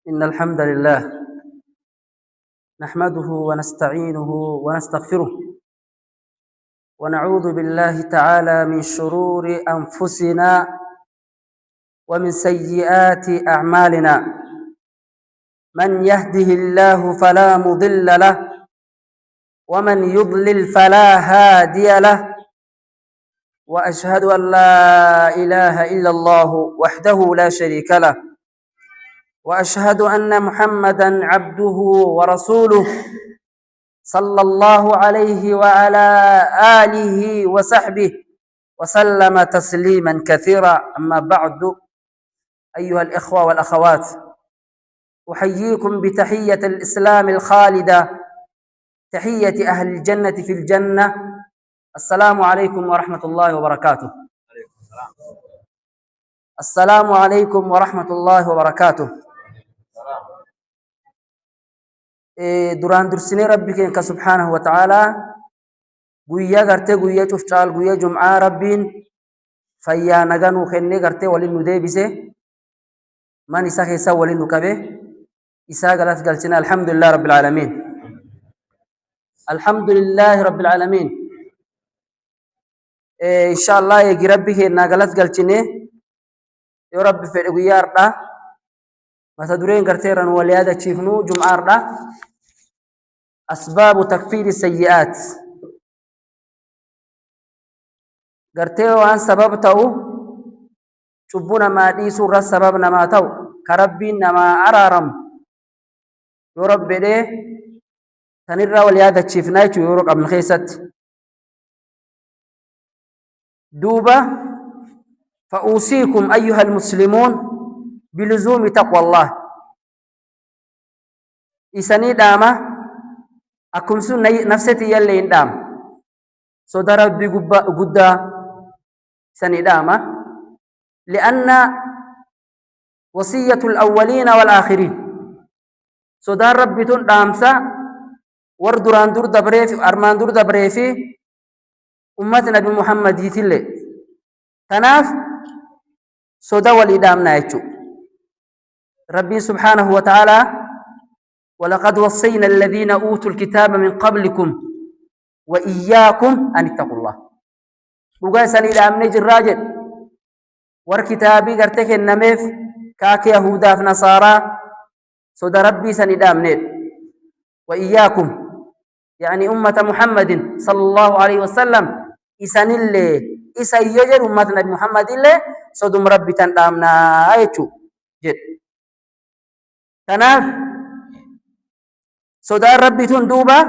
إن الحمد لله نحمده ونستعينه ونستغفره ونعوذ بالله تعالى من شرور أنفسنا ومن سيئات أعمالنا. من يهده الله فلا مضل له ومن يضلل فلا هادي له، وأشهد أن لا إله إلا الله وحده لا شريك له، وأشهد أن محمدًا عبده ورسوله صلى الله عليه وعلى آله وصحبه وسلم تسليمًا كثيرًا. أما بعد، أيها الإخوة والأخوات، أحييكم بتحية الإسلام الخالدة، تحية أهل الجنة في الجنة. السلام عليكم ورحمة الله وبركاته. السلام عليكم ورحمة الله وبركاته. duraan dursinee rabbi keenya subhanahu wa ta'ala guyyaa gartee guyyaa cufcaal guyyaa jum'aa rabbiin fayyaa nagaa nuu kennee gartee waliin nu deebise man isa keessa waliin nu qabe isaa galat galchina. alhamdulillah rabbil alamin, alhamdulillah rabbil alamin. inshallah eegi rabbi keenya galat galchine yoo rabbi fedhe guyyaa har'a mata dureen gartee ran wal yaadachiifnu jum'aa har'a أسباب تكفير السيئات. قرتي وان سبب تو شبونا ما دي سورة سبب نما تو كربي نما أرارم يورب بده تنرى وليادة تشيفنايت يورق ابن خيست دوبة. فأوصيكم أيها المسلمون بلزوم تقوى الله. إساني داما أكم سن نفستي يلي إندام صدر ربي قد سندامة، لأن وصية الأولين والآخرين صدر ربي تندامسا وردران دور دبريفي أرمان دور دبريفي أمة نبي محمد يتلي تناف صدر والإدام نايتشو. ربي سبحانه وتعالى ولقد وصينا الذين أوتوا الكتاب من قبلكم وإياكم أن اتقوا الله. وقال إلى أمن الراجل وركتابي قرتك النميف كاك يهودا في نصارى صد ربي سند أمنين وإياكم يعني أمة محمد صلى الله عليه وسلم إسان اللي إسان يجر أمة نبي محمد اللي صدم ربي تندامنا آيتو جد تناف صدار ربي تندوبا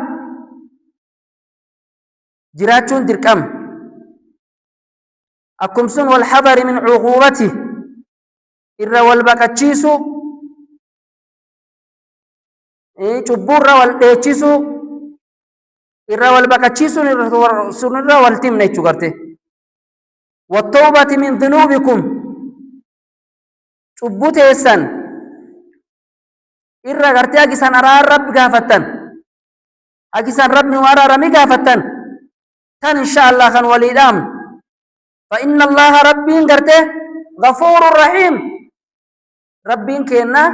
جراتون دركم أكمسون والحذر من عقوبته إرى والبكتشيسو تبور والبكتشيسو إرى والبكتشيسو إرى والتمنى تشغرته والتوبة من ذنوبكم تبوت إسان إرى غرتي أجسان أرى رب قافتن أجسان رب نوارا رمي قافتن كان إن شاء الله خان وليدام. فإن الله ربي غرتي غفور رحيم. ربي كينا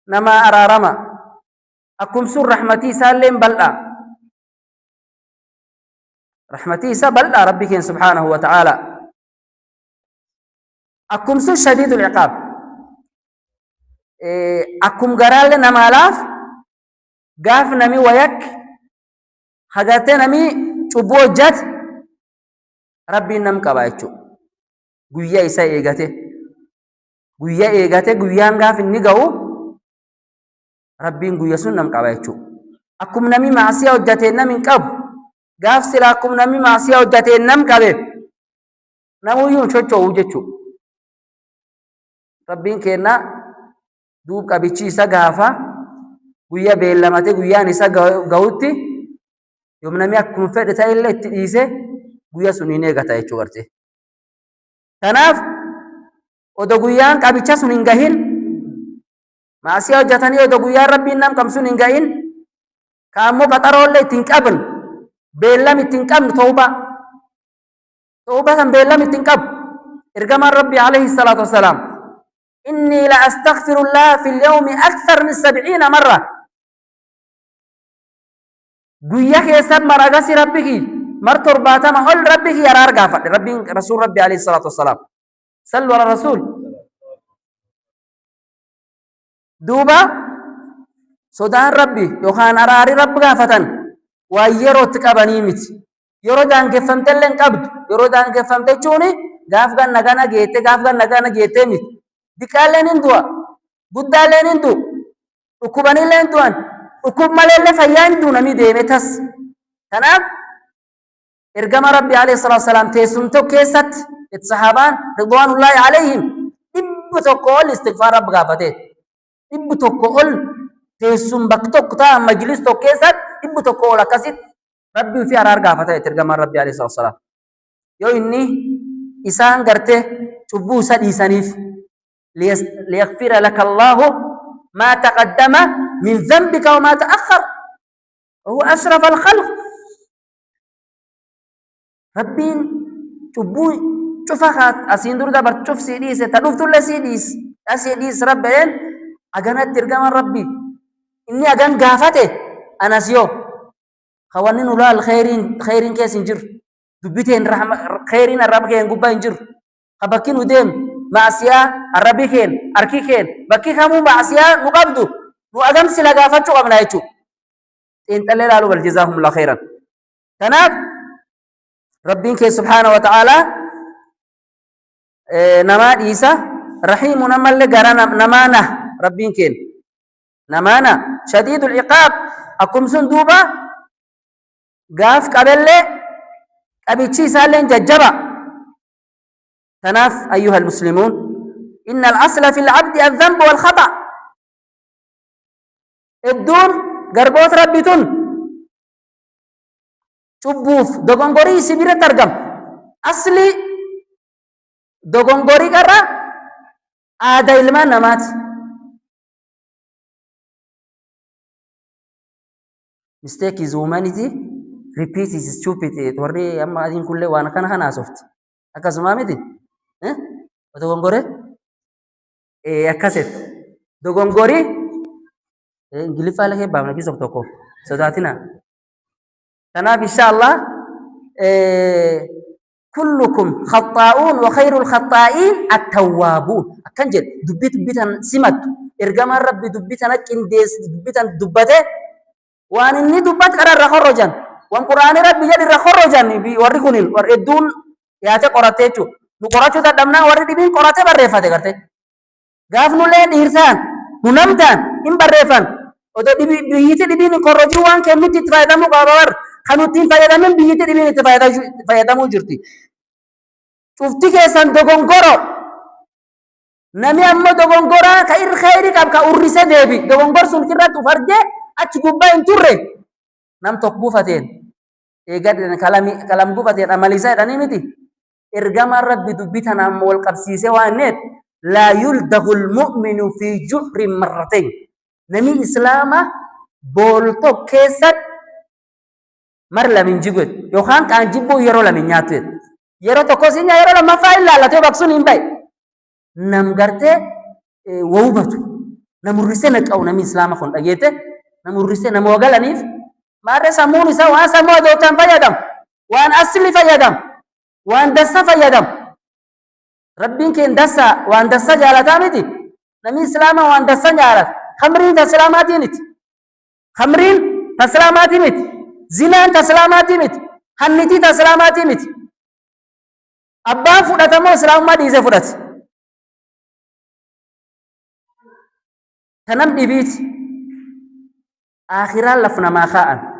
نما أرى رما أكم سور رحمتي سالم بلأ رحمتي سبلأ ربي كين سبحانه وتعالى. أكم سور شديد العقاب. أكم قرال نما لاف قاف نمي ويك خداتي نمي چوبو جت ربي نم قبايچو گويا إسا إيغاته گويا إيغاته گويان قاف النقاو ربي گويا سن نم قبايچو. أكم نمي معصية وجته نمي قب قاف سلا أكم نمي معصية وجته نم قبه نمو يون چوچو وجچو ربي كينا دوب قبيچي إسا قافا گويا بيلمته گويان إسا قوتي يوم نمي أكم فردتا إلا اتئيسه گويا سنينه غتا يچو غرته. تناف ودو گويان قبيچا سنين گهين معصيه جتاني ودو گويان ربي نام كم سنين گهين كامو بطرول تنقبل بيلم تنقبل توبه سن بيلم تنقب ارغم ربي عليه الصلاه والسلام إني لأستغفر الله في اليوم أكثر من 70 مرة. قويك يسب مرقسي ربك مرتر باتما أول ربك يرار قافت ربي رسول ربي عليه الصلاة والسلام. صلوا على الرسول. دوبا صدان ربي يوخان أراري رب قافتن ويرو تقبني مت يرو دان كفمت لن قبض يرو دان كفمت جوني غافغان نغانا جيته غافغان نغانا جيته مت ديكالين اندوا بدالين اندو ركوباني لين دوان ركوب مالين فيان دو نمي ديمتس تناب ارغم ربي عليه الصلاة والسلام تيسنتو كيست الصحابان رضوان الله عليهم ابتو قول استغفار رب غافته ابتو قول تيسن بكتو كتا مجلس تو كيست ابتو قول كسيت ربي في أرار غافته ارغم ربي عليه الصلاة والسلام يو إني إسان غرته چبو سد إسانيف ليغفر لك الله ما تقدم من ذنبك وما تأخر وهو أشرف الخلق. ربين چبو شوفها أسين دور دبر شوف سيديس تلوف تلا سيديس أسيديس ربين أجانا ترجم ربي إني أجان قافته أنا سيو خوانين ولا الخيرين كيس إنجر دبيتين رحمة خيرين الرب كين قبا إنجر خبكين ودم معسيا الربي كين أركي كين بكي كمو معسيا نقبضو نو أجام سلا قافته قبنا يشوف إن تلل على والجزاهم الله خيرا. تناب ربين كي سبحانه وتعالى نما عيسى رحيم نمل جرنا نمانا ربين كين نمانا شديد العقاب أكم سندوبا قاف قبل أبيتشي سالين ججبا. تناف أيها المسلمون إن الأصل في العبد الذنب والخطأ الدون قربوت ربيتون شبوف دوغونغوري سبيرة ترجم أصلي دوغونغوري كرا آدا إلما نمات mistake is humanity repeat is stupid warri amma adin kulle wana kana soft akasuma miti dogongore akaset dogongori ingilifa lake bamna kisok toko sodatina. تناب إن شاء الله كلكم خطاؤون وخير الخطائين التوابون أكنجد دبيتن سمت إرجام الرب دبيتن كنديس دبيتن دبته وان إني دبت كرر رخرجان وان قرآن رب جد رخرجان بيوريكونين وردون ياته قراتيچو نقراتو تدمنا وردين قراتة بريفته كرته غافنو لين إرسان منامتان إن بريفان وده بيجي دبين قرجوان كميت تفايدة مقابر خنوتين فايدة من بيجي دبين تفايدة موجرتي شفتي كيسان دوغونغورو نمي أما دوغونغورا كير خيري كابكا أوريسة دبي دوغونغور سنكرة تفرجة أتشوفا إنتوري نام تقبو فتين إيجاد كلام بوفتين أماليزا دانيمتي إرجام الرب دبيتنا مول قبسيسة وانيت لا يلدغ المؤمن في جحر مرتين نمي إسلامه بولتو كيسات مر لمن جبت يوخان كان جبو يرو لمن ياتت يرو تكوسينيا يرو لما فايل لا تبى بكسون إنباي نم قرته ووبتو نمرسنا كأو نمي إسلامه خون أجيته نمرسنا موجل أنيف ما رسمون سوا سموا دوتان فيادم وان أصلي فيادم وان دسا فيادم ربين كين دسا وان دسا جالتامتي نمي إسلامه وان دسا جالت خمرين تسلاماتي نت خمرين تسلاماتي نت زنا تسلاماتي نت هنتي تسلاماتي نت أبا فودة مو إسلام ما ديزه فودة تنام دبيت آخرا لفنا ما خاء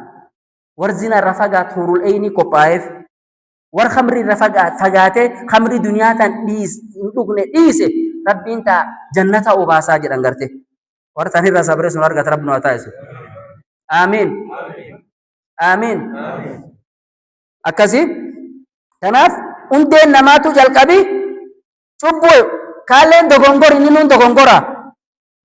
ورزنا رفقات هورول أيني كوبايف ور خمري رفقات فقاته خمري دنيا تان ديس نقول ديسه ربين تا جنة أوباسا جدًا قرته ورثاني رسابره سنوار قطر بنو أتايسو آمين آمين أكاسي تناف أنتين نماتو جالكابي شبو كالين دوغونغور إنين دوغونغورا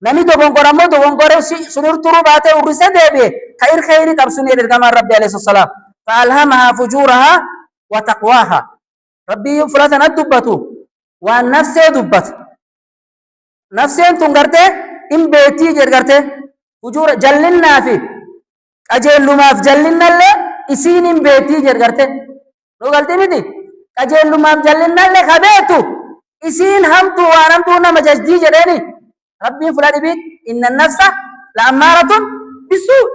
نمي دوغونغورا مو دوغونغورا سنور ترو باته ورسا ديبه خير خيري كبسوني للقمار ربي عليه الصلاة فألهمها فجورها وتقواها ربي فلاتنا دبتو وان نفسه دبت نفسين تنقرته إن بيتي جرقرته فجور جلنا في أجل ما في جلنا اللي إسين إن بيتي جرقرته لو قلت ميدي أجل ما في جلنا اللي خبيتو إسين همتو وانمتو نما ججدي جريني ربي فلان بيت إن النفس لأمارة بالسوء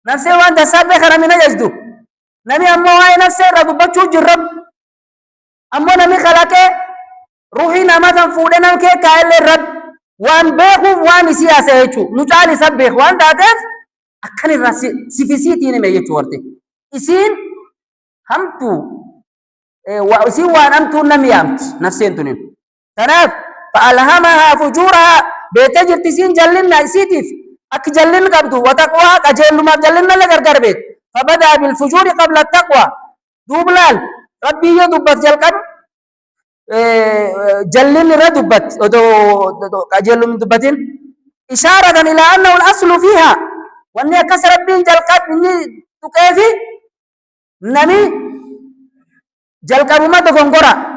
نفسي وان تسابق خرمنا ججدو نمي أمو هاي نفسي ردبتشو جرب أمو نمي خلاكي روحي نما تنفودنا كي كايل الرب وان بيخو وان سياسة يجو نجالي سبيخ وان داتف أكن الرسي سفسيتي نمي يجو ورتي إسين همتو وإسين وان أمتو نميامت نفسين تنين تناف فألهمها فجورها بيتجر تسين جلنا إسيتف أك جلن قبدو وتقوى أجل ما جلنا لغرغر بيت فبدأ بالفجور قبل التقوى دوبلال ربي يدبت جلقب جلن ردبت أجل من دبتين إشارة إلى أنه الأصل فيها وأني كسر بين جلقب مني تكيفي نمي جلقب ما دغنغورا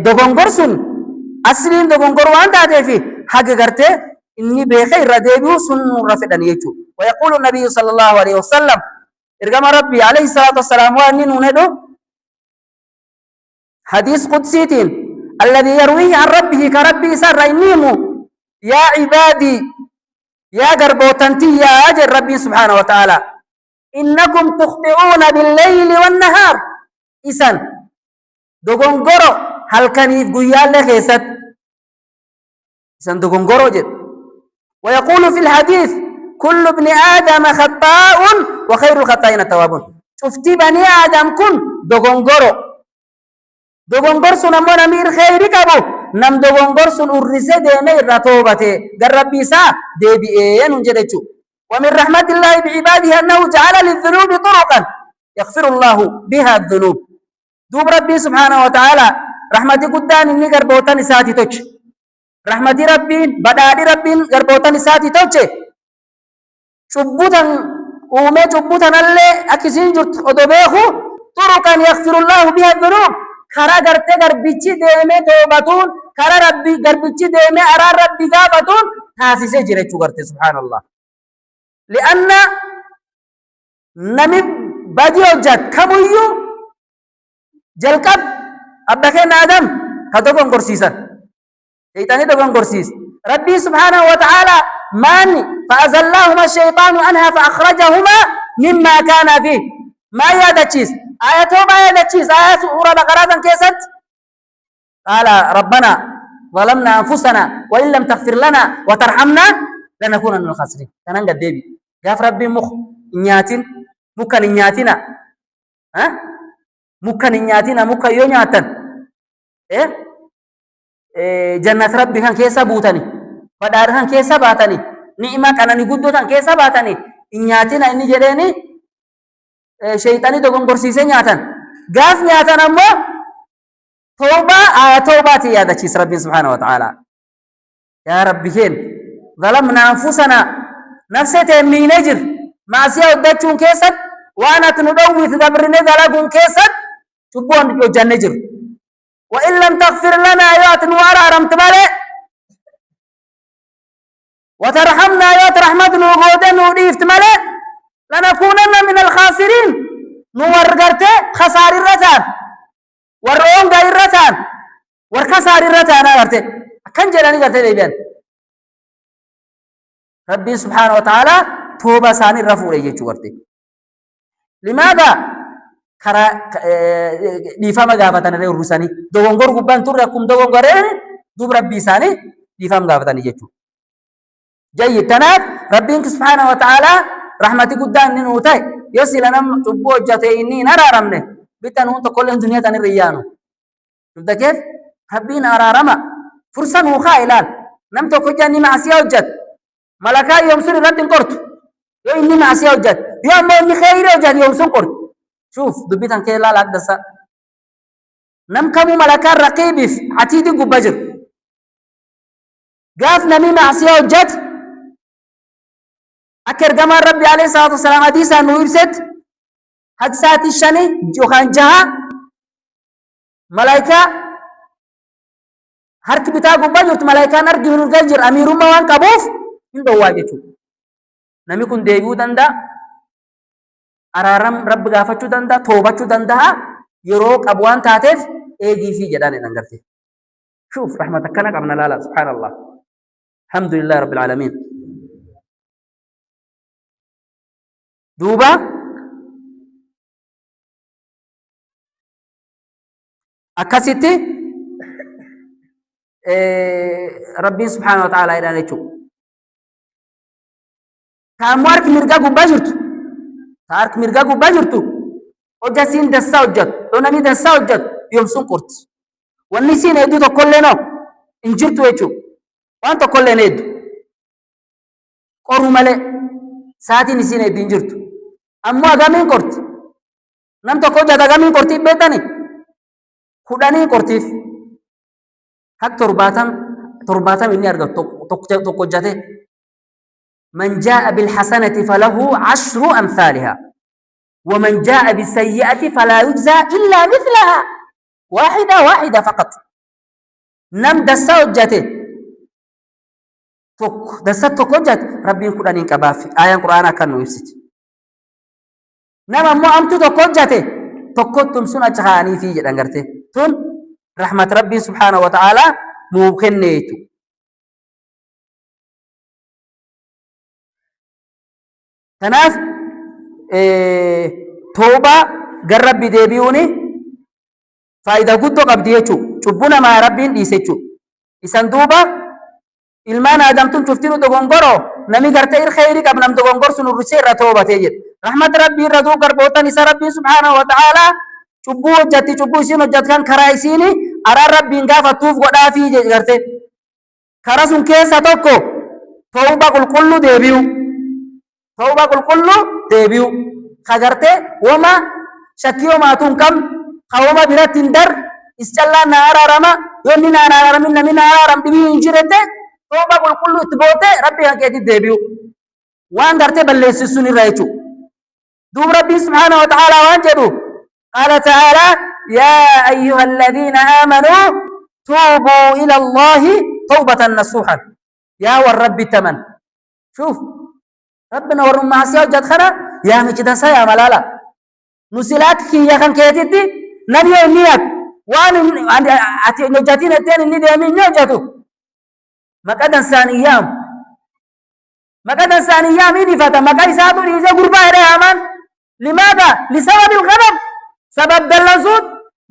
دغنغور سن أصلين دغنغور وان داده في حق قرته إني بخير رديبه سن رفدان يجو ويقول النبي صلى الله عليه وسلم إرقام ربي عليه الصلاة والسلام وأني نندو حديث قدسيتين الذي يرويه عن ربه كربي سر إنيمو يا عبادي يا قربوتنتي يا أجر ربي سبحانه وتعالى إنكم تخطئون بالليل والنهار إسان دغنغورو هل كان يقول لخيست إسان دغنغورو جد ويقول في الحديث كل ابن آدم خطاء وخير الخطائين التوابون شفتي بني آدم كن دغنغور سنمو نمير خيرك أبو نم دغنغور سن أرسي ديمي رتوبته در ربي سا دي بيئين انجدتشو ومن رحمة الله بعباده أنه جعل للذنوب طرقا يغفر الله بها الذنوب دوب ربي سبحانه وتعالى رحمتي قدان إني قربوتان ساتي توش رحمتي ربي بدادي ربي قربوتان ساتي توش شبوتان ومي شبوتان اللي أكسين جرت أدوبيخو طرقا يغفر الله بها الذنوب كرا قرتي قربيتي ديمي توبتون كرا ربي قربيتي ديمي أرار ربي قافتون تاسيسي جريتشو قرتي سبحان الله لأن نمي بدي وجد كميو جلقب أبكين آدم هتوكم قرسيسا شيطاني توكم قرسيس ربي سبحانه وتعالى ماني فأزلهما الشيطان عنها فأخرجهما مما كان فيه ما يدتشيس آياته ما يدتشيس آيات سورة بقرة كيست قال ربنا ظلمنا أنفسنا وإن لم تغفر لنا وترحمنا لنكون من الخاسرين كان قد ديبي قاف ربي نياتين مكا نياتنا ها مكا نياتنا مكا يو نياتن جنة ربي كان كيسا بوتاني فدار كان كيسا باتاني نعمة كان نقودو كان كيسا باتاني نياتنا إني جريني شيطاني دوغن برسيسي نياتن قاف نياتن أمو توباتي يا دشيس ربي سبحانه وتعالى يا ربي كين ظلمنا أنفسنا نفسي من نجر معصية ودتشون كيسد وانا تندوي تدبرني ذلكم كيسد شبون يوجد نجر وإن لم تغفر لنا آيات نوارا رمت مالي وترحمنا آيات رحمة وغودن وديفت مالي لنكونن من الخاسرين نور قرتي خسار الرتان والرؤون غير الرتان والخسار الرتان قرتي كان جلاني قرتي ديبين ربي سبحانه وتعالى توبة ثاني رفع لي جوارتي لماذا كرا ديفام غافتنا ري روساني دوغور غبان تور ركم دوغور دوب ربي ثاني ديفام غافتني جيتو جيد تناب ربي سبحانه وتعالى رحمتي قدان نوتاي يصل انا تبو جتيني نرارمنه بتنو تقول الدنيا تاني ريانو شفت كيف حبين ارارما فرصه وخايلان نمتو كجاني معصيه وجد ملكا يوم سن رد قرت يو اني معصيه وجد يوم اني خير وجد يوم سن قرت شوف دبيتان كيلا لا دسا نم كم ملكا رقيب عتيدي غبجر قاف نمي معصيه وجد أكر جمال ربي عليه الصلاة والسلام حديث أنه يرسد حدثات الشني جوخان جها ملائكة هرك بتاعه بجرت ملائكة نرجع من الجر أمير ما وان كبوف من دواجته نمي كن ديبو دندا أرارم رب غافتشو دندا توبتشو دندا يروك أبوان تاتف إيجي في جدان ننقرتي شوف رحمتك كنك أمنا لا لا سبحان الله الحمد لله رب العالمين دوبا أكاسيتي ربي سبحانه وتعالى إلى نيتشو كاموارك مرقا قبا جرتو تارك مرقا قبا جرتو وجاسين دسا وجد ونمي دسا وجد يوم قرت والنسين يدو تقول لنا انجرتو يجو وانت تقول لنا يدو قروا ملي ساعتي نسين يدو انجرتو أمو أغامين قرت نم تقول جاد أغامين قرتي بيتاني خداني قرتيف حق ترباتم إني أرغب تقول جاته من جاء بالحسنة فله 10 أمثالها ومن جاء بالسيئة فلا يجزى إلا مثلها واحدة فقط نم دسا وجاته دسا تقوجت ربي قرآن كبافي آية قرآن كانوا يفسد نم أمو أمتو تقوجته تقوتم سنة جهاني في جدنغرته تون رحمة ربي سبحانه وتعالى ممكن نيتو تناف توبة قرب بديبيوني فإذا قدو قبدي يجو شبونا مع ربي ديسيجو إسان دوبة إلمان آدمتم شفتينو دقنقرو نمي قرتير خيري قبل نم دقنقر سنو رسير توبة تيجد رحمة ربي ردو قربوتا نسا ربي سبحانه وتعالى شبو وجدتي شبو سينو جد كان كرايسيني أرى ربي انقافة توف قدافي جرتي كرسون كيسا توكو توبة قل كله ديبيو توبة كله ديبيو خجرته وما شكيو ما تنكم خوما برات تندر استلا نارا رما يوني نارا رما من نارا رم دبي انجرته توبة كله تبوته ربي هكذا ديبيو وان درته بلس سوني رايتو دوب ربي سبحانه وتعالى وانجدو قال تعالى يا أيها الذين آمنوا توبوا إلى الله توبة نصوحا يا والرب تمن شوف ربنا ورم معصيه وجد خنا يا مجدسا يا ملالا نسلات كي يا كان كيتي نبي نيات وان اتي نجاتين التين اللي دي من نجاتو مقدن ثانيام إني فتا مقاي ساتو إذا قربا إلى أمان لماذا؟ لسبب الغضب سبب دلسود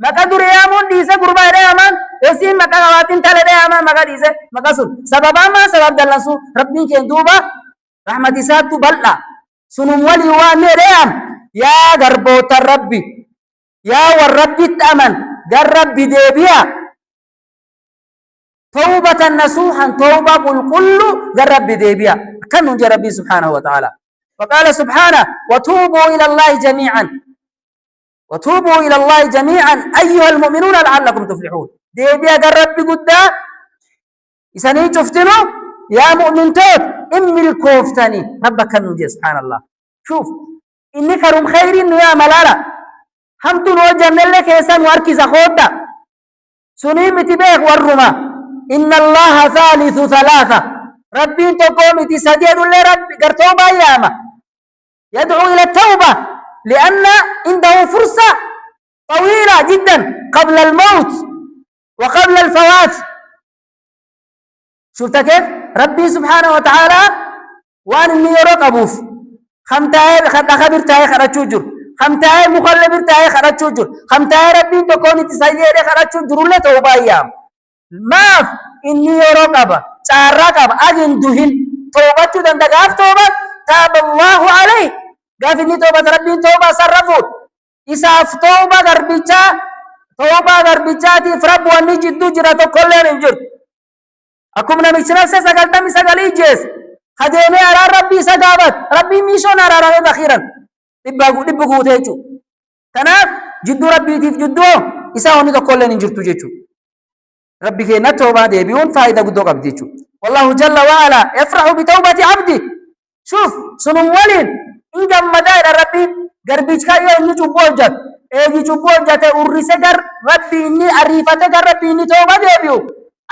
مقدر يامون ديسا قربا إلى أمان اسين مقا غواتين تل إلى أمان مقا ديسا مقا سود سبب ما سبب دلسو ربي كين دوبا رحمة ساتو بلّا سنم ولي وانيريام يا غربوت الربي يا والرب التأمن قرب ديبيا توبة نصوحا توبة قل كله قرب ديبيا كان نجي ربي سبحانه وتعالى وقال سبحانه وتوبوا إلى الله جميعا أيها المؤمنون لعلكم تفلحون ديبيا قرب قدا إساني شفتنو يا مؤمن توب إمي الكوفتاني ربك النجي سبحان الله شوف إني كرم خيري يا ملالا همتو نوجه نلك يسان واركز أخوتا سنيم تبيخ والرما إن الله ثالث ثلاثة ربي تقوم تسديد لربي قرتوبة أياما يدعو إلى التوبة لأن عنده فرصة طويلة جدا قبل الموت وقبل الفوات شفت كيف؟ ربي سبحانه وتعالى وان اللي يروك أبوف خمتاي خبر تاي خرجو جر خمتاي مخلبر تاي خرجو جر خمتاي ربي تكوني تسير خرجو جر ولا توبة أيام ما إني يروك أبا شارك أبا أجن دهين توبة تدن دقاف توبة تاب الله عليه قاف إني توبة ربي توبة صرفوت إساف توبة غربيتشا تفرب واني جدو جراتو كلين انجر أكم نمشنا سجلتا مسجلي جيس خدمة على ربي سجابت ربي ميشون على ربي أخيرا دبقو تيجو تناف جدو ربي تيف جدو إساوني تقول لين جرتو جيجو ربي كنا توبة ديبيون فايدة قدو قبديجو والله جل وعلا يفرح بتوبة عبدي شوف سنو ولين إن جمدا إلى ربي قربيش كايو إني جبوجت eegi cubbuu hojjate urrise gar rabbi inni ariifate gar rabbi inni tooba deebi'u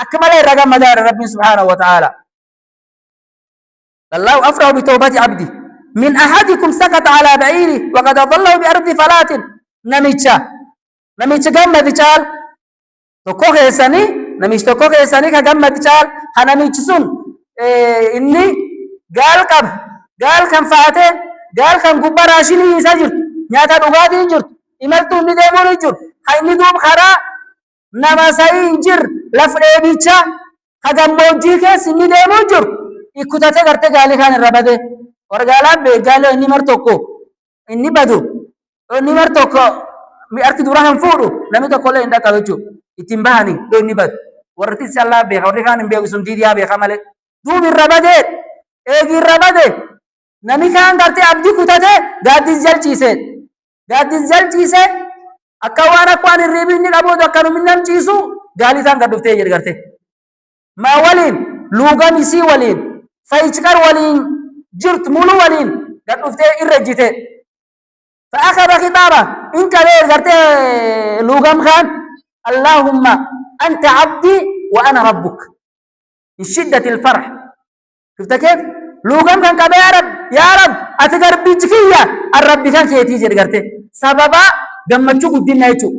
akka malee irra gammadaadha rabbiin subhaanahu wa ta'ala. الله أفرح بتوبة عبدي من أحدكم سكت على بعيره وقد ظله بأرض فلات نميتشا نميتشا جمد تشال تكوه يساني نميتش تكوه يساني كجمد تشال هنميتشسون إني قال كم فاته قال كم كبر عشيني يسجل نياتا دوغاتي ينجر إمالتو ندمون ينجر خايني دوم خرا نماسي ينجر لفري بيتشا خدم موجي كيس ندمون ينجر ikutate garte gaali kan irra bade wargaalaan beegaale inni mar tokko inni badu inni mar tokko mi arki dura han fuudhu nami tokko le inda qabechu ittiin bahani do inni badu warti sallah beeka warri kan hin beeku sun diidiyaa beeka male duub irra bade eegi irra bade nami kan garte abdii kutate gaaddis jalchiise akka waan akka waan irriibi inni qabuutu akkanum nam ciisu gaali isaan gad dhuftee jedhe garte maa waliin luugam isii waliin فايتكر ولين جرت مولو ولين قد أفتي إرجته فأخذ خطابه إنك ليه قرت لوغم خان اللهم أنت عبدي وأنا ربك من شدة الفرح شفت كيف لوغم خان كبه يا رب أتقرب بيجكية الرب كان كيتيجي قرته سببا قمتشو قدين نايتشو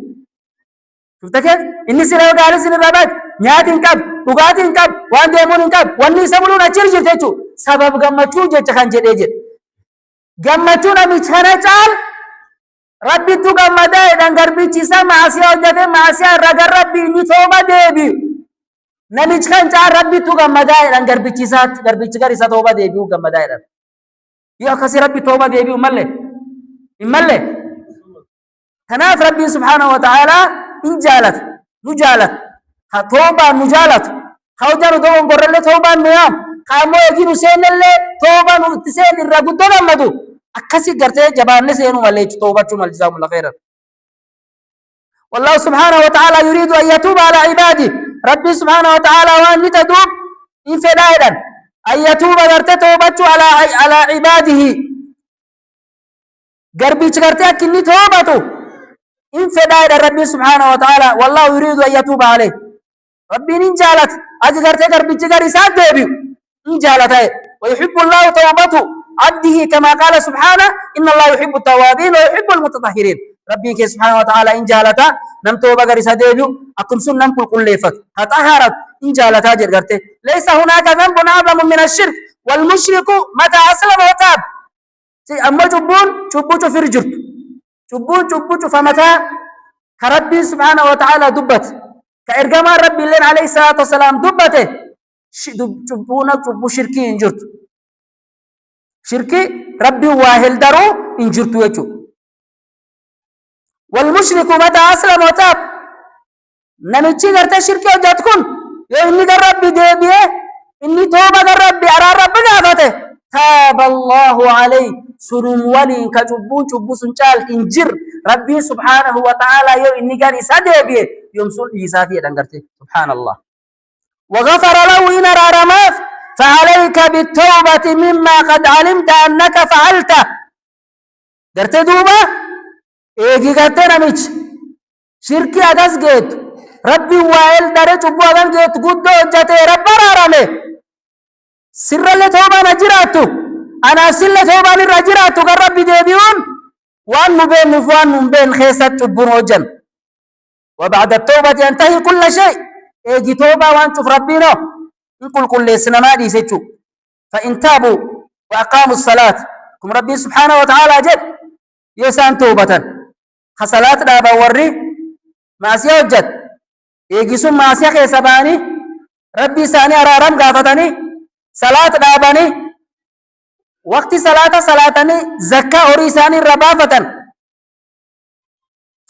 شفت كيف إني سيرا وقال سيرا ربات نياتين كاب dhugaatiin qab waan deemuun qab wanni isa buluun achir jirte jechuun sabab gammachuu jecha kan jedhee jedhe gammachuu namichi kana caal rabbitu gammadaa jedhan garbichi isa maasiyaa hojjate maasiyaa irra gar rabbi inni tooba deebi'u namichi kan caal rabbitu gammadaa jedhan garbichi gar isa tooba deebi'u gammadaa jedhan yoo akkasii rabbi tooba deebi'u hin malle kanaaf rabbiin subhaanahu wa ta'aalaa in jaalata nu jaalata توبة مجالة خوجان دوم قرر توبة نيام كامو يجينو سين اللي توبة نتسين الرقود نمدو أكسي قرتي جبان نسينو مليك توبة شو ملجزاهم الله خيرا والله سبحانه وتعالى يريد أن يتوب على عباده ربي سبحانه وتعالى وأن تتوب إن فدائدا أن يتوب قرتي توبة على عباده قربي قرتي أكني توبته إن فدائدا ربي سبحانه وتعالى والله يريد أن يتوب عليه ربي إن جالت أجرت قربي رسالة ديبي إن جالت ويحب الله توبته عبده كما قال سبحانه إن الله يحب التوابين ويحب المتطهرين ربي سبحانه وتعالى إن جالت نم توبة رسالة ديبي أكم سنن كل ليفت هتأهرت إن جالت أجرت ليس هناك ذنب أعظم من الشرك والمشرك متى أسلم وتاب أما جبون فرجرت جبون فمتى كربي سبحانه وتعالى دبت كإرجما ربي الله عليه الصلاة والسلام دبته جبونا جبو شركي إنجرت شركي ربي واهل درو إنجرت وجو والمشرك متى أسلم وتاب نمشي قرت شركي وجاتكم يا إني در ربي ديبيه إني توبة در ربي أرى ربي قافته تاب الله عليه سنم ولي كجبو سنشال إنجر ربي سبحانه وتعالى يو إني قال إساديبيه يوم سول يسافي دنگرتي سبحان الله وغفر له إن رارماف فعليك بالتوبة مما قد علمت أنك فعلته قرت دوبة إيجي قرت نميش شركي أدس جيت ربي وائل داري چبو أدن جيت قدو جاتي رب رارمي سر اللي توبة نجراتو أنا سر اللي توبة نرجراتو قر ربي ديبيون وان مبين نفوان مبين خيسات چبو نوجن وبعد التوبة ينتهي كل شيء ايجي توبة وان شوف ربنا نقول كل سنة ما دي سيتشو فإن تابوا وأقاموا الصلاة كم ربي سبحانه وتعالى جد يسان توبة خصلات دابا وري معسيا وجد ايجي سن معسيا خيسباني ربي ساني أرارم قافتني صلاة داباني وقت صلاتني زكاة أوريساني ربافة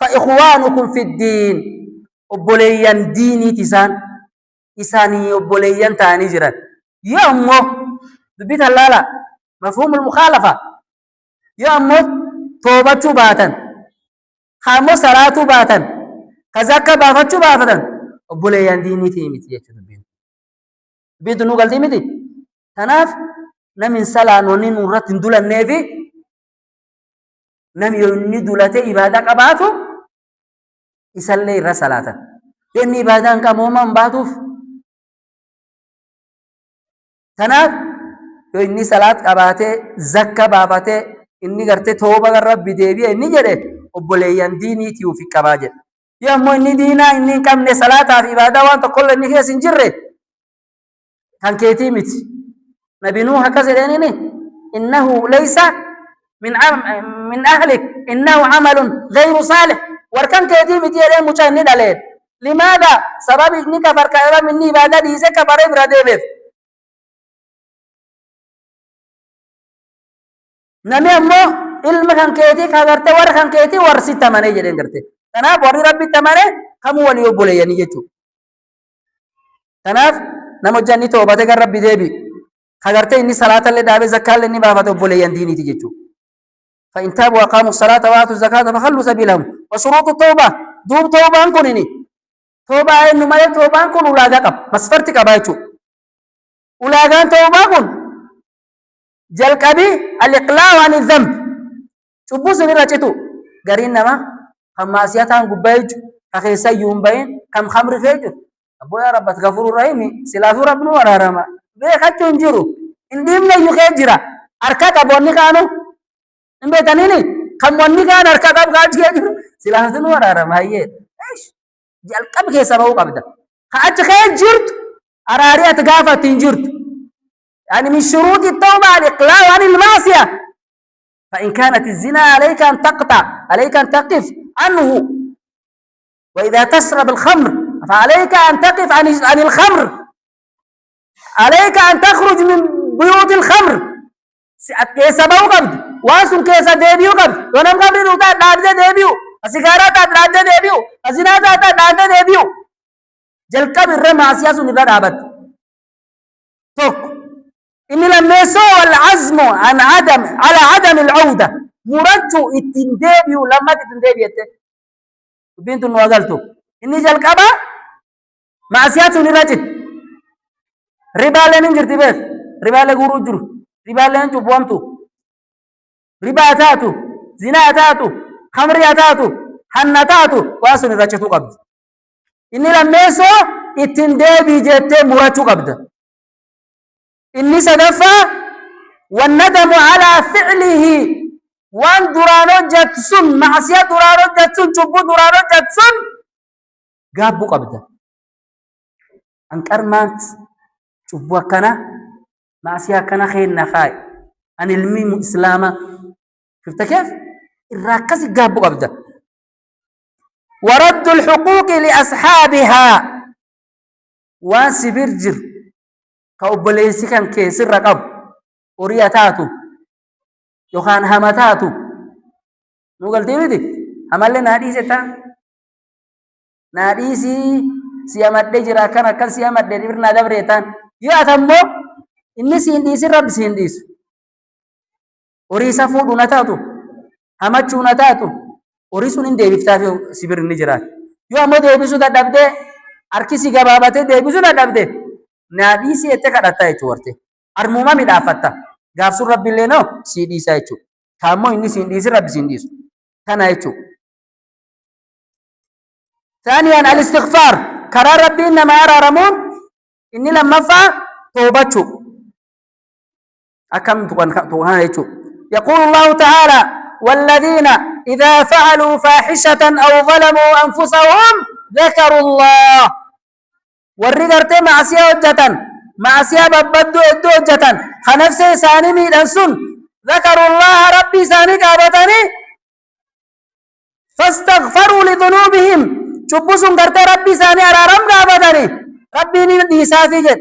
فإخوانكم في الدين أبوليان ديني تسان إساني أبوليان تاني جران يا أمو دبيت اللالا مفهوم المخالفة يا أمو توبة باتن خامو صلاة باتن كذاك بافت باتن أبوليان ديني تيمتي يا دبين دبيت نوغل تيمتي تناف نمن سلا نونين نورات ندول النبي نم يوني دولته إبادة قباتو يسلي رسالة يوني إبادة كموما باتوف تناف يوني صلاة قباته زكاة بابته إني قرته توبة رب بديبي إني جده وبليان ديني تيو في كباجة يا مو إني دينا إني كم صلاة في إبادة وأنت كل إني هي سنجره كان كيتيمت نبي نوح كذا إنه ليس من أهلك إنه عمل غير صالح وركن كيتيمت يا مجاهد عليه لماذا سبب إنك فرق مني بعد ديسك كبر براديف نمي أمو علم كان كيتي كغرت ور كان كيتي ورسي تمانه جدين كرته تناف وري ربي تمانه كم وليو بولي يعني يجو تناف نمو جاني توبة كر ربي ديبي كغرت إني صلاة اللي دابي زكاة اللي نبى فتو بولي ينديني تيجو فإن تابوا وأقاموا الصلاة وآتوا الزكاة فخلوا سبيلهم وشروط التوبة دوب توبة أنكونني توبة إنه ما توبة أنكون ولا ذاك مسفرتك بايتو ولا كان توبة أنكون jalqabi al-iqla'u 'an adh-dhanb cubbuu sunirra citu gariin nama kan maasiyatan gubbayju ka keessa yuumbayin kam khamri feeju abbo ya rabbat ghafurur rahim silafu rabbnu wararama beekatu injiru indimne yuke jira arka qabonni kaanu imbe tanini kam wonni kaan arka qab gaaji jiru silafu wararama hayye eish jalqabi keessa ba'u qabda ka achi kee jirtu araariyat gaafatin jirtu يعني من شروط التوبة الإقلاع عن المعصية فإن كانت الزنا عليك أن تقطع عليك أن تقف عنه وإذا تشرب الخمر فعليك أن تقف عن الخمر عليك أن تخرج من بيوت الخمر كيسا بو قبض واسم كيسا ديبيو قبض ونم قبض دوتا دادة ديبيو السيجارة دادة ديبيو الزنا دادة ديبيو جل قبر معصية سنرى دابت توك إن لم يسوء العزم على عدم العودة مرجو التندبيو لما تتندبي بنت النوغلتو إني جل قبا معصية سنرى ربا لين جرتي بس ربا لغورو جرو ربا لين جبوامتو ربا تاتو زنا تاتو خمر تاتو حنا تاتو واسن رچتو قبض إني لميسو اتندبي جت مرچو قبض إني سدفا والندم على فعله وان درانو جتسن معصية درانو جتسن جبو درانو جتسن قابو قبض أنكر مانت شوفوا كنا معصية كنا خير نخاي عن الميم إسلاما شفت كيف الراكز جابوا أبدا ورد الحقوق لأصحابها واسبرجر كأبليس كان كيسر رقب أورياتاتو يخان همتاتو نقول تيجي همال نادي ستا نادي سيامات دجرا كنا كان سيامات دجرا نادى بريتان يا تمو إني سينديس رب سينديس وريسا فود نتاتو همتشو نتاتو وريسون إن ديبي فتافي سبير النجرات يو أمو ديبي سودا دبده أركيسي غبابته ديبي سودا دبده نادي سي اتكادتا يچورته أرموما مدافتا غافسو رب اللي نو سيديسا يچو كامو إني سينديس رب سينديس كان يچو ثانيا الاستغفار كرار ربي إنما يرى رمون إني لما فا توبتشو أكم توهان يچو يقول الله تعالى والذين إذا فعلوا فاحشة أو ظلموا أنفسهم ذكروا الله والرجرت معصية وجة معصية ببدو إدو وجة خنفسي ساني ميدنسون ذكروا الله ربي ساني كابتني فاستغفروا لذنوبهم شبسون قرت ربي ساني أرارم كابتني ربي نيساتي جد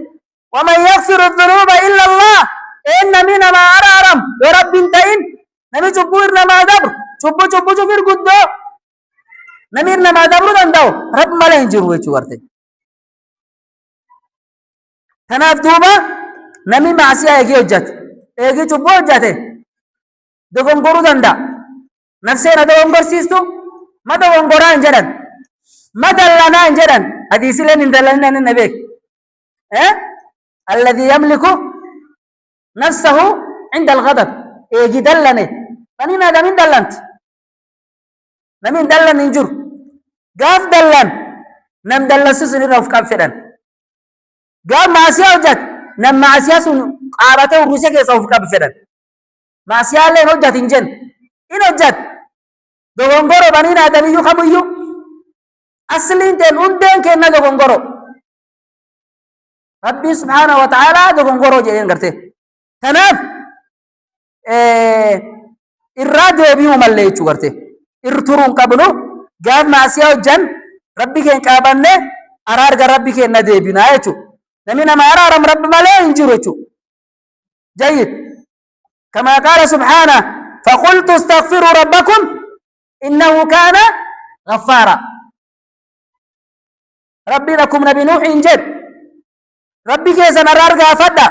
ومن يغفر الذنوب إلا الله إن من ما أرارم ورب انتين نمي شبوير نما دبر شبو شفير قدو نمير نما دبر دندو رب ملين جروه چوارته تناف دوبا نمي معصية ايجي وجات ايجي شبو وجاته دوغن قرو دندا نفسينا دوغن قرسيستو ما دوغن قران جدن ما دلنا جدن حديثي لن دلنا النبي الذي يملك نفسه عند الغضب ايجي دلني فنينا دمين دلنت نمين دلن إنجر قاف دلن نم دلن سسن الرف كاب فدن قام معسيا وجت نم معسيا سن قارته ورسك يسوف كاب فدن معسيا اللي نوجت إنجن إن وجت دوغونغورو بنين آدمي يو خمو أصلين تن أندن كنا دوغونغورو ربي سبحانه وتعالى دوغونغورو جين قرته تناف الراديو بيو ملي قرته irturuun qabnu gaaf maasiyaa hojjan rabbi keen qaabanne araarga rabbi keen na deebinaa jechuudha. Namni nama araaram rabbi malee hin jiru jechuudha. Jayyid. كما قال سبحانه فقلت استغفروا ربكم إنه كان غفارا ربي لكم نبي نوح جد ربي كيسن أرارغا فدا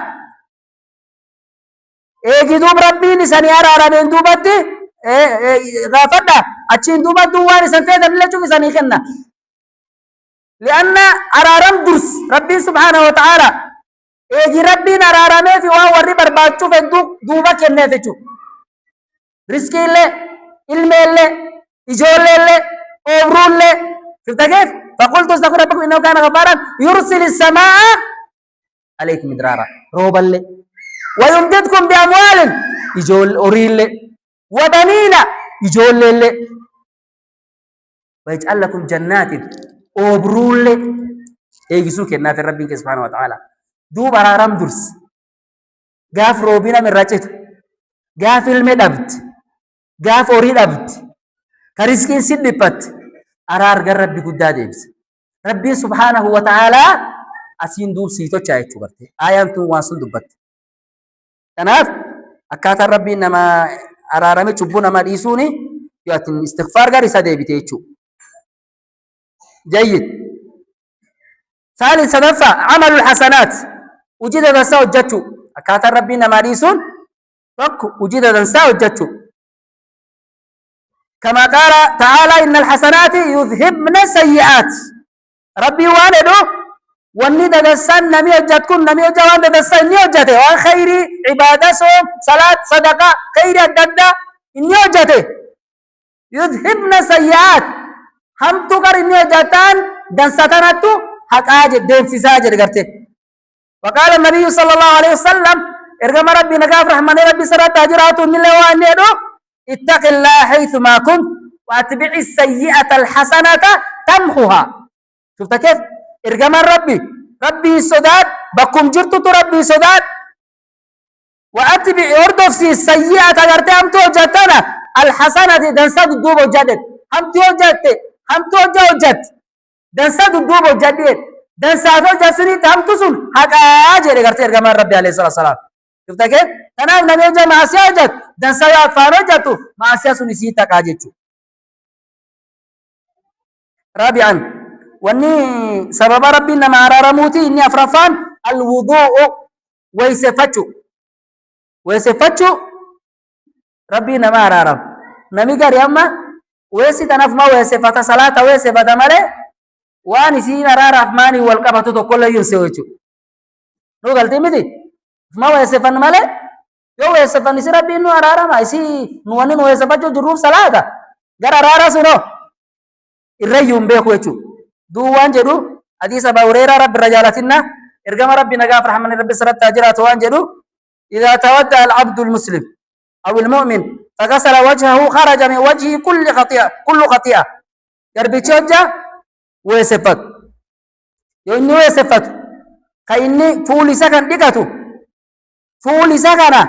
إيجي دوب ربي نساني أرارا من دوبتي غافدا أتشين دوبا دوان سنفيدا اللي تشوف سنيخنا لأن أرارم درس ربي سبحانه وتعالى إيجي ربي أرارمي في وان وري برباد شوف دوبا كنه في شوف رزقي اللي علمي اللي إجول اللي أمرون اللي شفت كيف فقلت استغفر ربكم إنه كان غفارا يرسل السماء عليكم مدرارا روبا اللي ويمددكم بأموال إجول أوري اللي وبنينا يجول اللي ويجعل لكم جنات أوبرول لي يجسوك النافع ربك سبحانه وتعالى دوب أرارم درس قاف روبنا من رجت قاف المدبت قاف أوريد أبت كريسكين سدبت أرار ربي قداد إبس ربي سبحانه وتعالى أسين دوب سيتو چاي چوبرتي آيان تو واسن دبت تناف أكاتا ربي إنما أرارمي چبونا ما ديسوني يأتي استغفار غير سدي بتيجو جيد ثالث دفع عمل الحسنات وجد دنسا وجدتو أكاتا ربنا ما ديسون وجد دنسا وجدتو كما قال تعالى إن الحسنات يذهبن السيئات ربي والده واني دنسا نمي وجدكم نمي وجوان دنسا إني وجدته وان خيري عبادة صوم صلاة صدقة خيري الددة إني وجدته يذهبن سيئات هم تقر إني جاتان دان ستانتو حق آجد دين سيساجد کرتے وقال النبي صلى الله عليه وسلم ارغم ربي نقاف رحمن ربي سرات تاجرات من الله واني ادو اتق الله حيث ما كنت واتبع السيئة الحسنة تمحها شفت كيف ارغم ربي صداد بكم جرتو ربي صداد واتبع اردف سي السيئة اگرتے هم تو جاتانا الحسنة دنسا دوبو جدد هم تو جدت دنسا دوبو جدد دنسا تو جسني هم تسون حقا جري غرتي ارغم ربي عليه الصلاه والسلام شفت كيف انا نبي جا معصيه جت دنسا يا فارو جتو معصيه سنسي تكاجچو رابعا وني سبب ربي انما رموتي اني افرفان الوضوء ويسفتشو ربي نما رارم نمي غاري اما ويسي تنف ما ويسفتا صلاه ويسفتا مالي واني سين رارف ماني والقبطو تو كل ينسوچو نو غلطي متي ما ويسفن مالي يو ويسفن سي ربي نو رارم ايسي نواني نو ويسفچو جروف صلاه غرا رارا سنو الريوم بيكوچو دو وان جدو حديث ابو هريره رب رجالتنا ارغم ربي نغاف رحمن ربي سرت تاجرات وان جدو اذا تودع العبد المسلم او المؤمن فغسل وجهه خرج من وجهه كل خطيئة يربي تشجع ويسفت يوني ويسفت كأني فولي سكن ديكاتو فولي سكنا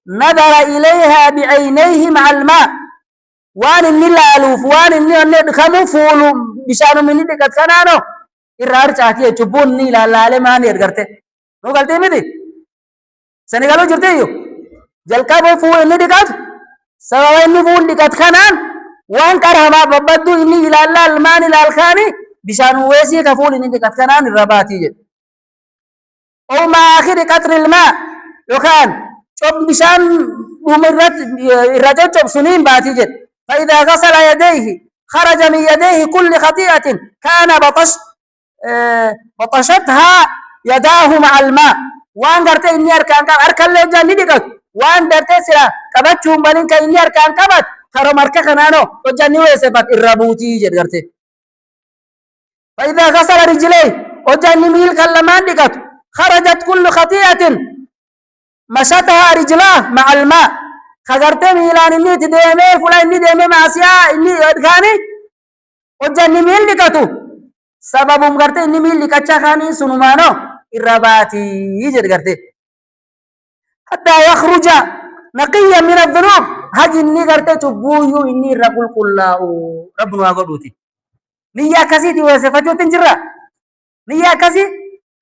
نظر إليها بعينيه مع الماء وان اللي لا ألوف وان اللي ندخمو فولو بشانو من ديكات كنانو إرار چاہتی ہے چبون نی لالے مانی ارگرتے نو گلتے میں دی سنگالو جرتے یو جلقا بو فول إني دكات سواء إني فول دكات خانان وان كرهما ببدو إني إلى الله الماني للخاني بشان ويسي كفول إني دكات خانان الرباتي أو ما آخر قطر الماء يخان شوب بشان بمرات الرجل شوب سنين باتي جد فإذا غسل يديه خرج من يديه كل خطيئة كان بطشتها يداه مع الماء وان قرت إني أركان اللي جاني دكات وان درته سلا كبت شومبالين كإني أركان كبت كرم أركخنانو وجاني ويسفت الربوتي جدرته فإذا غسل رجليه وجاني ميل كلمان دقت خرجت كل خطيئة مشتها رجلاه مع الماء خغرت ميلان إني تديمي فلا إني ديمي معسيا إني إدغاني وجاني ميل دقتو سبب مغرت إني ميل دقتشا خاني سنمانو الرباتي جدرته حتى يخرج نقيا من الذنوب هاجي إني قرتي تبويو إني رقل كله ربنا قدوتي نيا كسي وسفتو تنجرا نيا كسي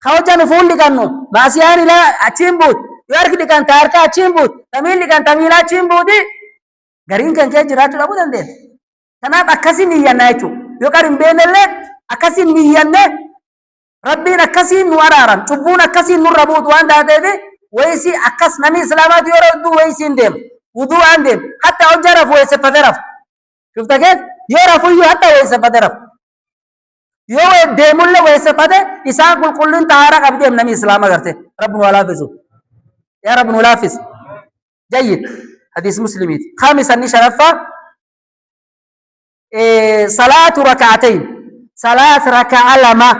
خوجا نفول لكانو ماسيان لا أتشيمبوت يارك لكان تاركا أتشيمبوت تميل لكان تميلا أتشيمبوتي غرين كان كي جراتو لابو دندين تناب أكسي نيا نايتو يوكارن بين اللي أكسي نيا نه ربنا أكسي نوارارم تبون أكسي نوربوت وان دادي ويسي أكس نمي سلامات يوردو ويسي ندم وضوء عندهم حتى أجرف ويسفترف شفت كيف؟ يعرفوا حتى ويسفترف يو ديمون له ويسفته إساق كل طهارة قبل من الإسلام أقرته ربنا ولا فيزو يا ربنا ولا فيز جيد حديث مسلمين خامسا نشرفه صلاة ركعتين صلاة ركعة لما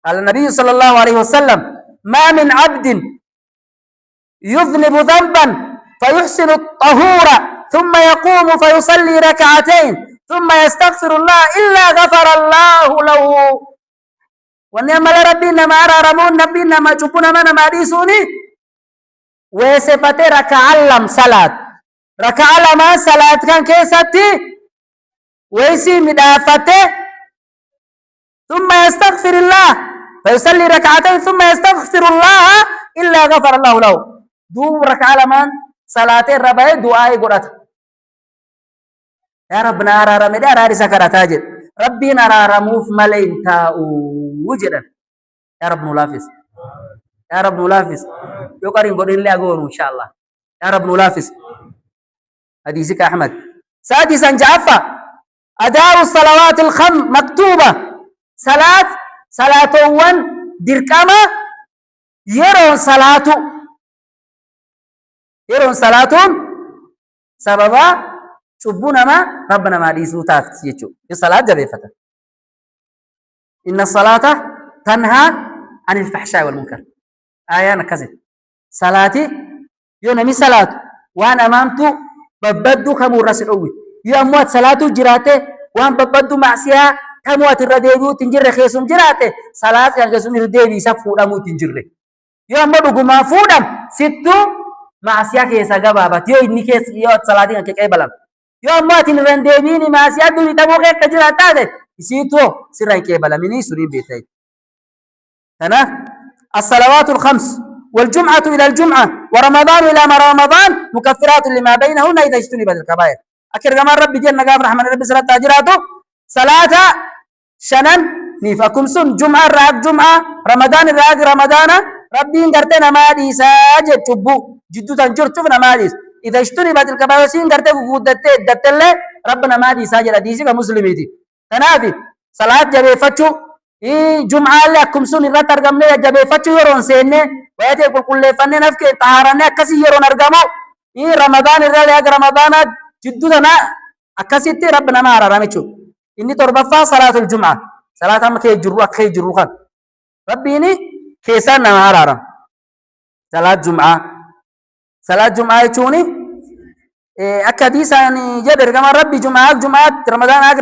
قال النبي صلى الله عليه وسلم ما من عبد يذنب ذنبا فيحسن الطهور ثم يقوم فيصلي ركعتين ثم يستغفر الله إلا غفر الله له ونعم ربنا ما رمون نبينا ما تشوفون ما ديسوني وسفت ركعة لم صلاة ركعة لما صلاة كان كيستي ويسي مدافته ثم يستغفر الله فيصلي ركعتين ثم يستغفر الله إلا غفر الله له دو ركعة لما صلاة الربع دعاء قرأت يا ربنا أرارم دا أراري سكرة تاجد ربنا أرارموف ملين تاو وجدا يا رب نلافس يا رب نلافس يقارن قرين لي أقول إن شاء الله يا رب نلافس حديثك أحمد سادسا جعفة أداء الصلوات مكتوبة صلاة وان دركما يرون صلاة سببا سبونا ما ربنا ما دي سوتات يجو الصلاة جبيفة إن الصلاة تنهى عن الفحشاء والمنكر آية نكذب صلاتي يونمي صلاة وأنا أمامتو ببدو كم الرسل أوي يوم صلاة جراته وأن ببدو معصية كموات الرديدو تنجر خيسون جراته صلاة كان خيسون الرديدي سفودا مو تنجر يوم بدو ما فودم ستو معصية كيسا غبابات يو إني كيس يو صلاة كان كي بلام يوم ما تنرنديني معصية دو يتبو كي كجراته يسيتو سرعي كي بلاميني سوري بيتاي أنا الصلوات الخمس والجمعة إلى الجمعة ورمضان إلى رمضان مكفرات لما بينهن إذا اجتنبت الكبائر أكيد كمان ربي جل نقاب رحمن ربي صلاة تاجراته صلاة شنن نيفكم سن جمعة راق جمعة رمضان راق رمضان ربي انقرتنا ما دي ساجد تبو جدو تنجر تفنا ما ديس إذا اجتنبت الكبائر سين قرتك قودت الله ربنا ما دي ساجد حديثي كمسلميتي تنافي صلاة جبه فتشو جمعة لكم سن الرات أرقمنا جبه فتشو يرون سيني ويأتي يقول كل فنن نفكي طهارنا كسي يرون أرقمو رمضان الرات رمضان جدودنا أكسيتي ربنا ما راميشو إني تربفا صلاة الجمعة صلاة ما كي جرو أكي جرو خان ربي إني كيسان ما رام صلاة جمعة يشوني أكدي ساني جبر كما ربي جمعة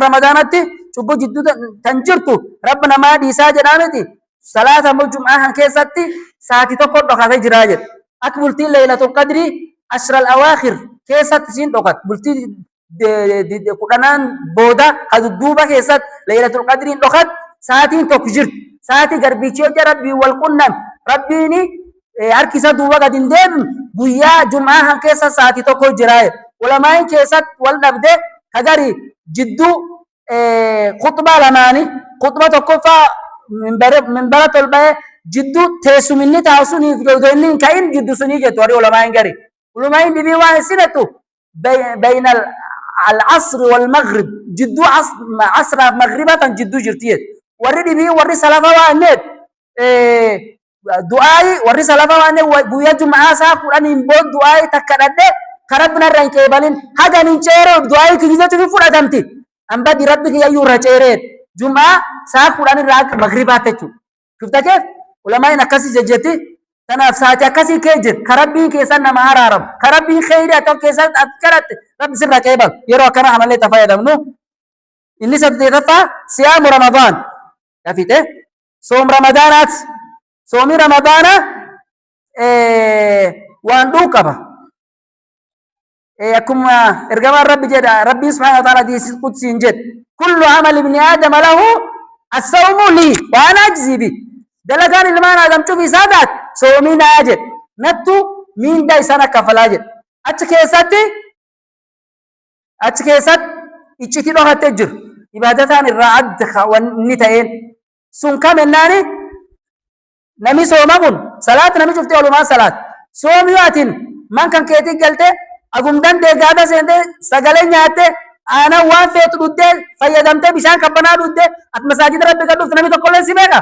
رمضانتي شوفوا جدود تنجرتو ربنا ما دي ساجد آمتي صلاة الجمعة كيساتي ساعتي تقول دخل جراجت أكبرتي ليلة القدر عشر الأواخر كيسات سين دقت بلتي د قرآن بودا قد دوبا كيسات ليلة القدر دقت ساعتين تكجرت ساعتي غربيتشو ربي والقنن ربيني أركيسا دوبا قد اندم بويا جمعة كيسات ساعتي تكو جراي ولما كيسات والنبدة كجري جدو خطبة لماني خطبة تكوفا من برة الباء جدو تسميني تاسوني في جودين كاين جدو سني جتوري ولما ينجري ولما يندبي واحد بين العصر والمغرب جدو عصر مغربة جدو جرتيه ورد بي ورد سلفا وانيت دعاء ورد سلفا وانيت بويا جمعة سا قرآن ينبود دعاء تكرده كربنا رانك بالين هذا نشيرو دعائك جزء في فولا دمتي أم بدي ربك يا يورا شيرين جمعة ساعة فلان الراك مغربات تجو شفت كيف علماء نكاسي جدتي تناف ساعة كاسي كيجر كربين كيسان نمهار عرب كربين خيري أتو كيسان أذكرت رب سر كيبل يرو كنا عملي تفايد منو إني سبتي صيام رمضان يا فيته صوم رمضانات صومي رمضان واندو كبا أكم إرجع ربي جدا ربي سبحانه وتعالى دي قدس جد كل عمل ابن آدم له الصوم لي وأنا أجزي به دلقان المان آدم شوفي سادات صومي ناجد نتو مين دا إسانا كفلاجد أتكيسات إيشتي لها تجر إبادتان الرعد ونتائن سن كامل ناني نمي صومون صلاة نمي شفتي علماء صلاة صوم يواتين من كان كيتي قلتي أقوم دان دي قادة سيدي سقالي نياتي أنا وافيت دودي فيدمتي بشان كبنا دودي أت مساجد ربي قدوف نمي تقول لنسي بيغا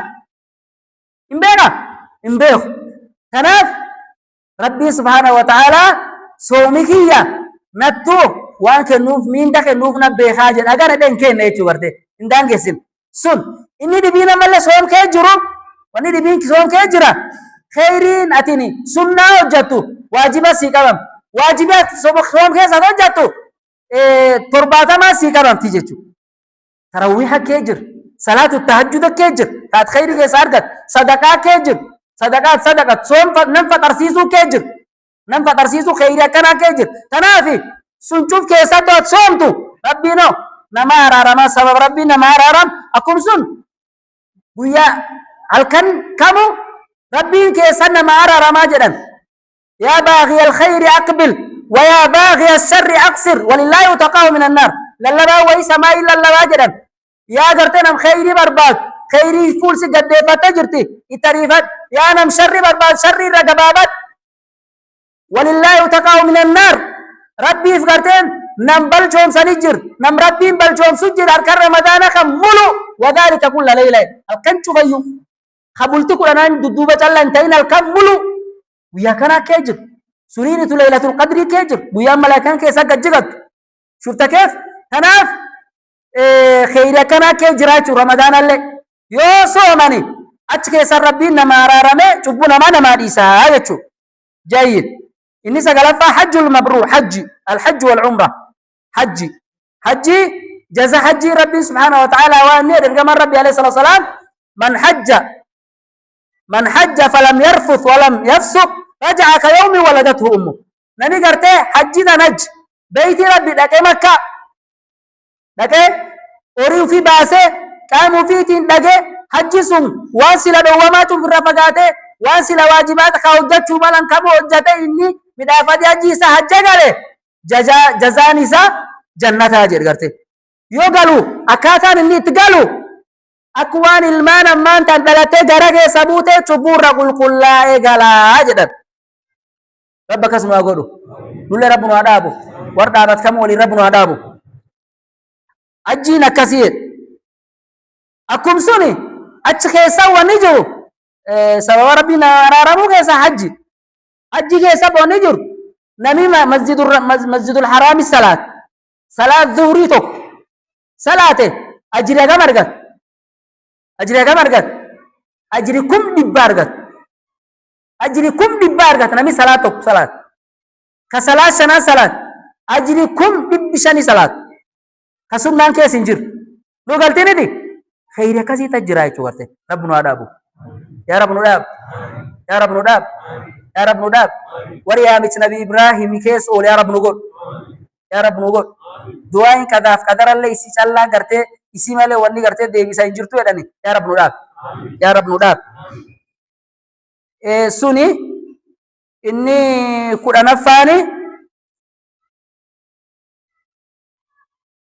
إمبيغ تناف ربي سبحانه وتعالى صومي كيا نتو وان كنوف مين دا كنوف نبي حاجة أجر دين كين نيجي ورده إندان جسم سن إني دبينا ملا صوم كيجرو واني دبين صوم كيجرا خيرين أتيني سنة وجاتو واجبات سيكابم واجبات صوم كيس هذا جاتو ترباتا ما سيكابم تيجتو تراويح كيجر صلاة التهجد كيجر كات خير كيسارجت صدقة كيجر صدقة صوم نم فترسيسو كيجر نم فترسيسو خير كنا كيجر تنافي سنشوف كيساتو صومتو ربي نو نما رارما سبب ربي نما رارم أكون سن ويا هلكن كمو ربي كيسان نما رارما جدًا يا باغي الخير أقبل ويا باغي الشر أقصر ولله يتقاه من النار لله ويس ما إلا الله جدًا يا قرتنا خيري برباد خيري فول سجد فتجرتي التريفات يا نم شر برباد شر رجبابات ولله يتقاه من النار ربي فقرتين نم بلشوم سنجر نم ربي بلشوم سجر أركان رمضان خمولو وذلك كل ليلة الكن شوفيو خبلت كل أنا دودوبة الله انتين الكمولو ويا كنا كيجر سنين ليلة القدر كيجر ويا ملاكان كيسا ججت شفت كيف تناف خير كنا كيجرات رمضان اللي يو صومني أتكيس ربي نما رارمي شبنا ما نما ديسا يشوف جيد إني سقلفا حج المبرور حج الحج والعمرة حج جزاء حج ربي سبحانه وتعالى وانير كما ربي عليه الصلاة والسلام من حج فلم يرفث ولم يفسق رجع كيوم ولدته أمه نني قرتي حج نج بيتي ربي لكي مكة لكي أريو في باسه قاموا في تين لكي حج سم واصل دوامات في الرفقات واصل واجبات خوجت شمالا كم وجته إني midhaafati hajji isa hajja gale jazaan isa jannataa jedhe garte yoo galu akkaataan inni itti galu akka waan ilmaan ammaan tan dhalatee gara keessa buutee cubbuurra qulqullaa'ee galaa jedhan rabbi akkasuma haa godhu nullee rabbi nu haa dhaabu warra dhaabat kam waliin rabbi nu haa dhaabu hajjiin akkasii akkum suni achi keessa wanni jiru sababa rabbiin araaramuu keessa hajji كيسا بوني جر نمي مسجد الحرام صلاة ظهري تو صلاة أجري كم أرجع أجري كم دبارجت نمي صلاة كصلاة شنا صلاة أجري كم دبشاني صلاة كسب نان كيس إنجر لو قلتي ندي خير كذي تجري شوارته ربنا أدابو يا رب نداب وريا مش نبي إبراهيم كيس أول يا رب نقول دعائن كذا قدر الله يسي الله کرتے इसी में ले वन्नी करते देवी साइन जुर्तु है नहीं या रब नुडाब सुनी इन्नी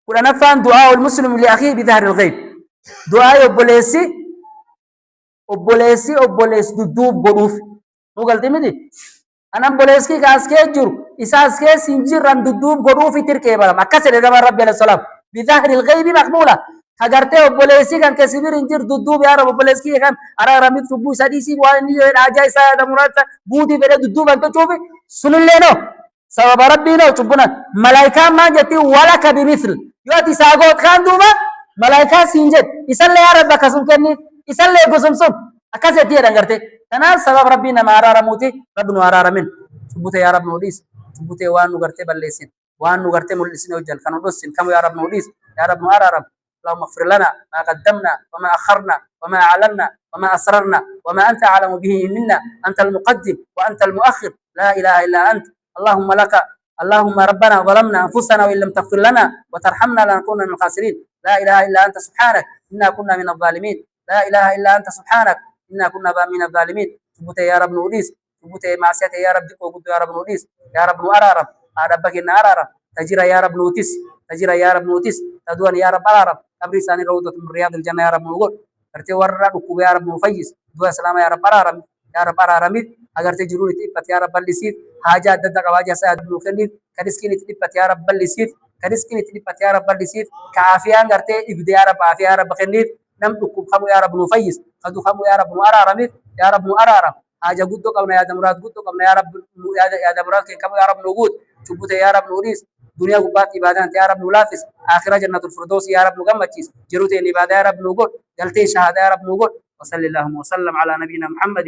कुरानफान दुआ المسلم لأخيه بظهر الغيب دعاء obboleessi dudduub godhuuf nu galti miti anan boleeski kaaskee jiru isaaskee sinjirran dudduub godhuuf itirkee baram akkas jedhe gama rabbi alayhi salaam bidhahri الغيب مقبولا kagartee obboleessi kan kesibir injir dudduub yaa rab obboleeski kan araaramit subbuu sadisi waan ni ajaa isaa da murata buuti fedhe dudduub an tochuuf sunillee no سبب ربنا وتبنا ملائكة ما جتي ولك بمثل يأتي ساقوت كان دوما ملائكة سينجت يسلي يا رب كسم كني يسلي قسم سم أكاسة تيرا غرتي تنال سبب ربنا ما أرار موتي ربنا أرار من سبوت يا رب نوديس سبوت وانو غرتي بلسين وانو غرتي ملسين وجل كانوا دوسين كم يا رب نوديس يا رب نأرار اللهم اغفر لنا ما قدمنا وما أخرنا وما أعلنا وما أسررنا وما أنت أعلم به منا أنت المقدم وأنت المؤخر لا إله إلا أنت اللهم لك اللهم ربنا ظلمنا أنفسنا وإن لم تغفر لنا وترحمنا لنكون من الخاسرين لا إله إلا أنت سبحانك إنا كنا من الظالمين لا إله إلا أنت سبحانك إنا كنا من الظالمين ثبت يا رب نوديس ثبت معصيتي يا رب ديكو يا رب نوديس يا رب أرارب ربك إن أرارب تجرى يا رب نوتيس تجرى يا رب نوتيس تدوان يا رب أرارب أبري ساني روضة من رياض الجنة يا رب نقول ارتي ورا ركوب يا رب مفيس دعاء سلام يا رب أرارب يا رب أرارب agar te jiruu itti ya rabbal lisif haja adda qabaja sa addu kenni kadiskin itti ya rabbal lisif kadiskin itti ya rabbal lisif ka afiyan garte ibdi ya rabb afiya ya rabb kenni nam dukku khamu ya rabb nufayis kadu khamu ya rabb araramit ya rabb araram haja guddo qabna ya damrat guddo qabna ya rabb ya damrat kamu ya rabb nugud tubute ya rabb nuris dunia gubat ibadan ya rabb nulafis akhirah jannatul firdaus ya rabb nugammachis jirute ibadah ya rabb nugud galte shahada ya rabb nugud وصلى اللهم وسلم على نبينا محمد